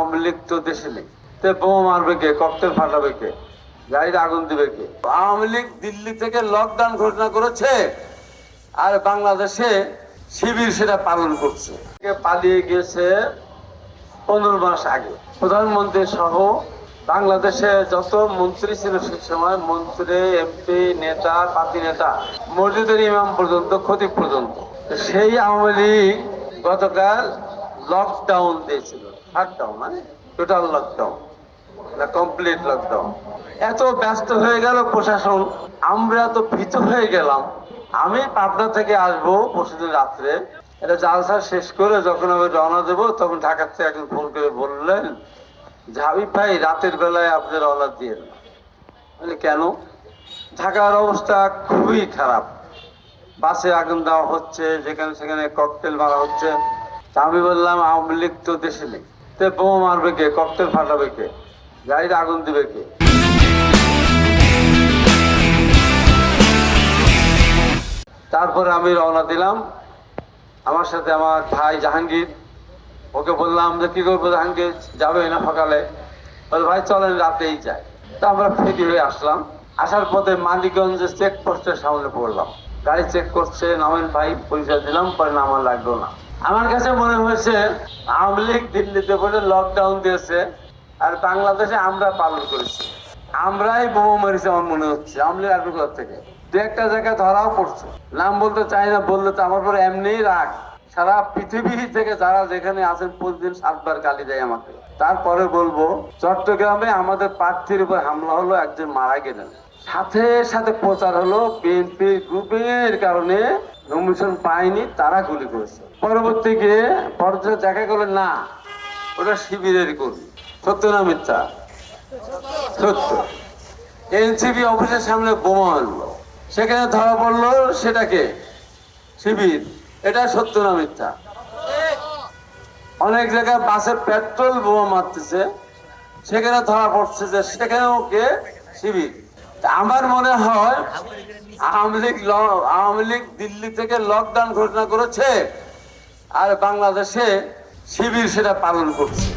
আওয়ামী লীগ তো দেশে নেই, তে বোমা মারবে কে, ককটেল ফাটাবে কে, গাড়িতে আগুন দিবে কে? আওয়ামী লীগ দিল্লি থেকে লকডাউন ঘোষণা করেছে আর বাংলাদেশে শিবির সেটা পালন করছে। পালিয়ে গিয়েছে 15 মাস আগে। প্রধানমন্ত্রী সহ বাংলাদেশে যত মন্ত্রী ছিল সে সময় মন্ত্রী, এমপি, নেতা, পার্টি নেতা, মসজিদের ইমাম পর্যন্ত, খতিব পর্যন্ত, সেই আওয়ামী লীগ গতকাল লকডাউন দিয়েছিল। শাটডাউন মানে টোটাল লকডাউন না, কমপ্লিট লকডাউন। এত ব্যস্ত হয়ে গেল প্রশাসন, আমরা তো ভীত হয়ে গেলাম। আমি পাবনা থেকে আসবো পরশুদিন রাত্রে, এটা জালসা শেষ করে যখন আমি রওনা দেবো তখন ঢাকার থেকে একজন ফোন করে বললেন যে হাবিব ভাই রাতের বেলায় আপনি রওনা দিয়ে কেন? ঢাকার অবস্থা খুবই খারাপ, বাসে আগুন দেওয়া হচ্ছে, যেখানে সেখানে ককটেল মারা হচ্ছে। আমি বললাম আওয়ামী লীগ তো দেশে নেই, তে বোমা মারবে কে, ককটেল ফাটাবে কে, গাড়িতে আগুন দিবে কে? তারপরে আমি রওনা দিলাম, আমার সাথে আমার ভাই জাহাঙ্গীর, ওকে বললাম যে কি করবো জাহাঙ্গীর, যাবে না সকালে? বলে ভাই চলেন রাতেই যাই। তা আমরা ফেরি হয়ে আসলাম। আসার পথে মানিকগঞ্জের চেকপোস্টের সামনে পড়লাম, গাড়ি চেক করছে, নামেন ভাই, পরিচয় দিলাম, পরে নামা লাগলো না। আমার কাছে মনে হয়েছে আওয়ামী লীগ দিল্লিতে বলে লকডাউন দিয়েছে আর বাংলাদেশে আমরা পালন করেছি, আমরাই বোমা মারিছি আমার মনে হচ্ছে। আওয়ামী লীগ আসবে কোথা থেকে? দু একটা জায়গায় ধরাও পড়ছে, নাম বলতে চাই না, বললে তো আমার পরে এমনিই রাগ। সারা পৃথিবী থেকে যারা যেখানে আছেন প্রতিদিন 7 বার গালি দেয় আমাকে। তারপরে বলবো চট্টগ্রামে আমাদের প্রার্থীর উপর হামলা হলো, একজন মারা গেলেন, সাথে সাথে প্রচার হলো বিএনপি গ্রুপের কারণে নমিনেশন পায়নি, তারা গুলি করেছে। পরবর্তী গিয়ে পর্যায়ে দেখা গেল না, ওটা শিবিরের কর্মী। সত্য না মিথ্যা? সত্য। এনসিপি অফিসের সামনে বোমা মারলো, সেখানে ধরা পড়লো সেটাকে শিবির। এটা সত্য না মিথ্যা? অনেক জায়গায় বাসে পেট্রোল বোমা মারতেছে, সেখানে ধরা পড়ছে যে সেখানেও কে, শিবির। আমার মনে হয় আওয়ামী লীগ দিল্লি থেকে লকডাউন ঘোষণা করেছে আর বাংলাদেশে শিবির সেটা পালন করছে।